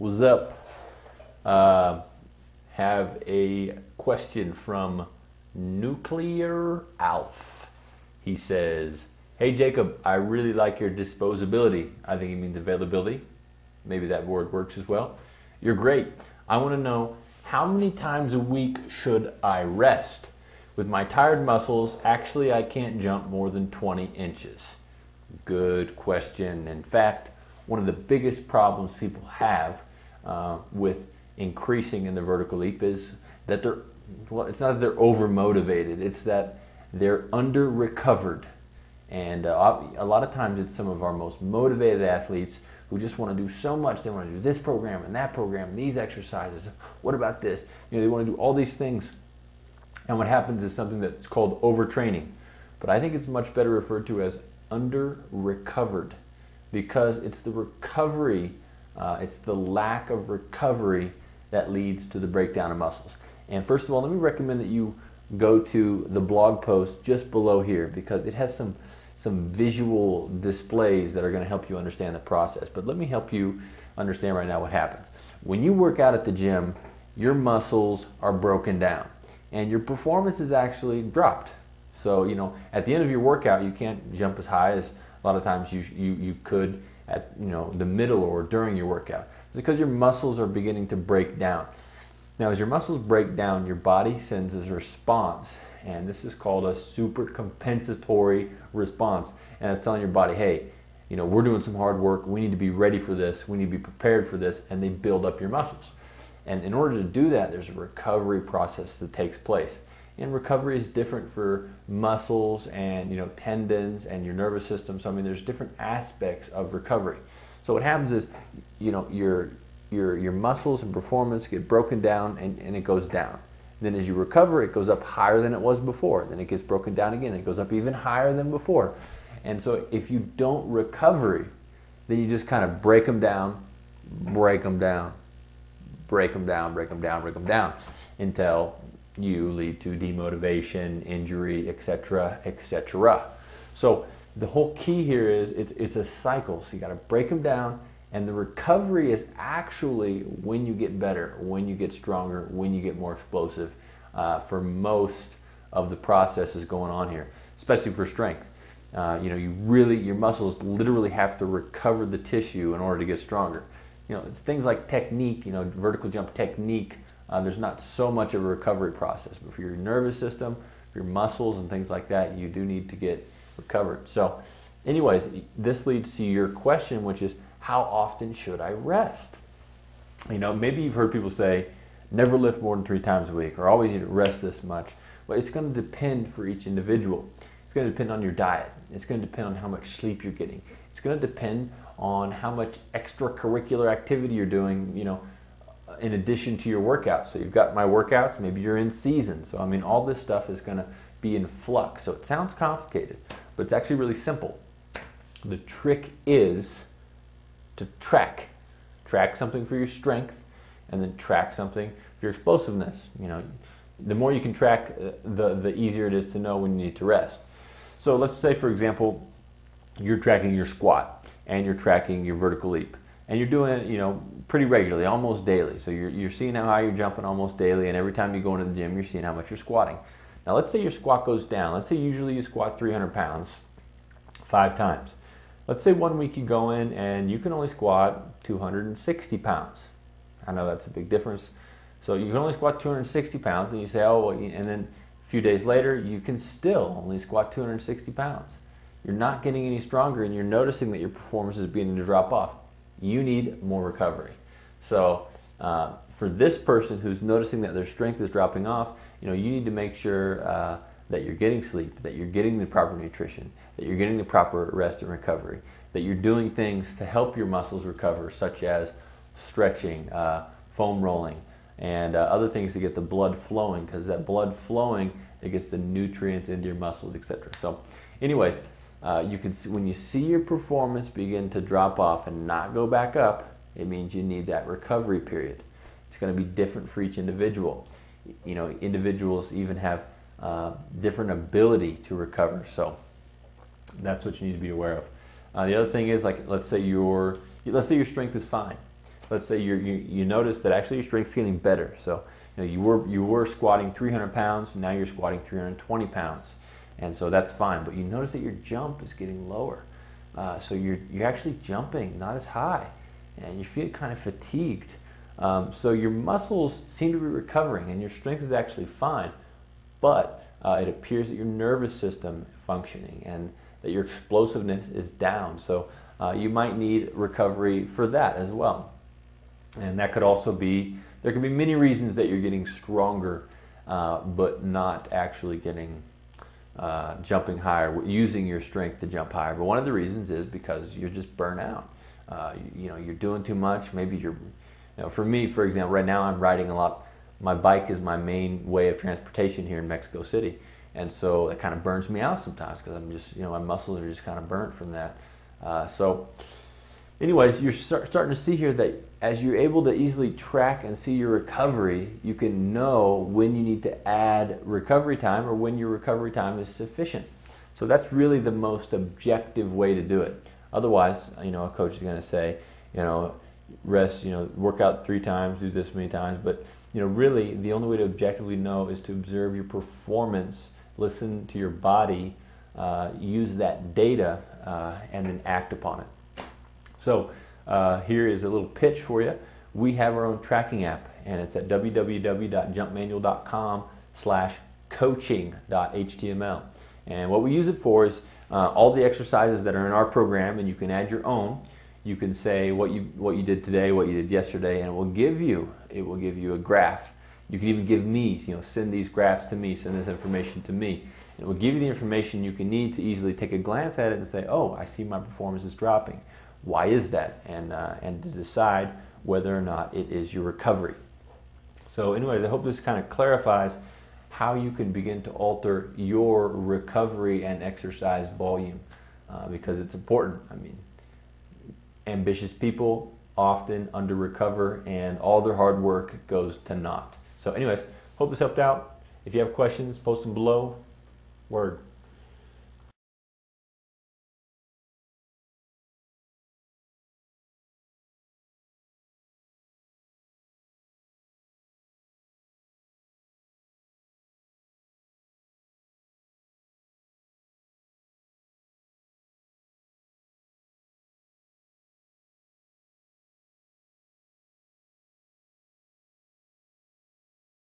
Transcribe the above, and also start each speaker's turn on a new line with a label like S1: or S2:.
S1: What's up? Have a question from Nuclear Alf. He says, hey Jacob, I really like your disposability. I think he means availability. Maybe that word works as well. You're great. I want to know, how many times a week should I rest? With my tired muscles, actually I can't jump more than 20 inches. Good question. In fact, one of the biggest problems people have with increasing in the vertical leap is that it's not that they're over motivated, it's that they're under recovered. And a lot of times it's some of our most motivated athletes who just want to do so much. They want to do this program and that program, these exercises. What about this? They want to do all these things. And what happens is something that's called overtraining. But I think it's much better referred to as under recovered, because it's the recovery, it's the lack of recovery that leads to the breakdown of muscles. And first of all, let me recommend that you go to the blog post just below here, because it has some visual displays that are going to help you understand the process. But let me help you understand right now what happens. When you work out at the gym, your muscles are broken down and your performance is actually dropped. So, at the end of your workout, you can't jump as high as a lot of times you could at the middle or during your workout. It's because your muscles are beginning to break down. Now, as your muscles break down, your body sends a response, and this is called a super compensatory response. And it's telling your body, hey, we're doing some hard work. We need to be ready for this. We need to be prepared for this, and they build up your muscles. And in order to do that, there's a recovery process that takes place. And recovery is different for muscles and tendons and your nervous system. So there's different aspects of recovery. So what happens is your muscles and performance get broken down and it goes down. Then as you recover, it goes up higher than it was before. Then it gets broken down again. It goes up even higher than before. And so if you don't recover, then you just kind of break them down, break them down, break them down, break them down, break them down, until you lead to demotivation, injury, etc., etc. So the whole key here is it's a cycle. So you got to break them down, and the recovery is actually when you get better, when you get stronger, when you get more explosive for most of the processes going on here, especially for strength. Your muscles literally have to recover the tissue in order to get stronger. It's things like technique, vertical jump technique. There's not so much of a recovery process, but for your nervous system, for your muscles and things like that, you do need to get recovered. So anyways, this leads to your question, which is, how often should I rest? Maybe you've heard people say, never lift more than 3 times a week, or always need to rest this much. But it's going to depend for each individual. It's going to depend on your diet. It's going to depend on how much sleep you're getting. It's going to depend on how much extracurricular activity you're doing, in addition to your workouts. So you've got my workouts, maybe you're in season. So all this stuff is going to be in flux. So it sounds complicated, but it's actually really simple. The trick is to track something for your strength, and then track something for your explosiveness. The more you can track, the easier it is to know when you need to rest. So let's say, for example, you're tracking your squat and you're tracking your vertical leap, and you're doing it pretty regularly, almost daily. So you're seeing how high you're jumping almost daily, and every time you go into the gym, you're seeing how much you're squatting. Now let's say your squat goes down. Let's say usually you squat 300 pounds 5 times. Let's say one week you go in and you can only squat 260 pounds. I know that's a big difference. So you can only squat 260 pounds, and you say, oh, well, and then a few days later, you can still only squat 260 pounds. You're not getting any stronger, and you're noticing that your performance is beginning to drop off. You need more recovery. So for this person who's noticing that their strength is dropping off, you need to make sure that you're getting sleep, that you're getting the proper nutrition, that you're getting the proper rest and recovery, that you're doing things to help your muscles recover, such as stretching, foam rolling, and other things to get the blood flowing, because that blood flowing, it gets the nutrients into your muscles, etc. So anyways, you can see, when you see your performance begin to drop off and not go back up, it means you need that recovery period. It's going to be different for each individual. Individuals even have different ability to recover. So that's what you need to be aware of. The other thing is, like, let's say your strength is fine, let's say you notice that actually your strength's getting better. So you were squatting 300 pounds, now you're squatting 320 pounds, and so that's fine. But you notice that your jump is getting lower, so you're actually jumping not as high, and you feel kind of fatigued. So your muscles seem to be recovering, and your strength is actually fine, but it appears that your nervous system is functioning and that your explosiveness is down. So you might need recovery for that as well. And that could also be, there could be many reasons that you're getting stronger, but not actually getting, jumping higher, using your strength to jump higher. But one of the reasons is because you're just burnt out. You're doing too much. Maybe for me, for example, right now I'm riding a lot. My bike is my main way of transportation here in Mexico City. And so it kind of burns me out sometimes because I'm just, my muscles are just kind of burnt from that. So anyways, you're starting to see here that as you're able to easily track and see your recovery, you can know when you need to add recovery time or when your recovery time is sufficient. So that's really the most objective way to do it. Otherwise, a coach is going to say, rest, work out 3 times, do this many times. But, really the only way to objectively know is to observe your performance, listen to your body, use that data, and then act upon it. So here is a little pitch for you. We have our own tracking app, and it's at www.jumpmanual.com/coaching.html. And what we use it for is all the exercises that are in our program, and you can add your own. You can say what you did today, what you did yesterday, and it will give you a graph. You can even give me, send these graphs to me, send this information to me. It will give you the information you can need to easily take a glance at it and say, oh, I see my performance is dropping. Why is that? And to decide whether or not it is your recovery. So anyways, I hope this kind of clarifies how you can begin to alter your recovery and exercise volume, because it's important. Ambitious people often under recover and all their hard work goes to naught. So anyways, hope this helped out. If you have questions, post them below. Word.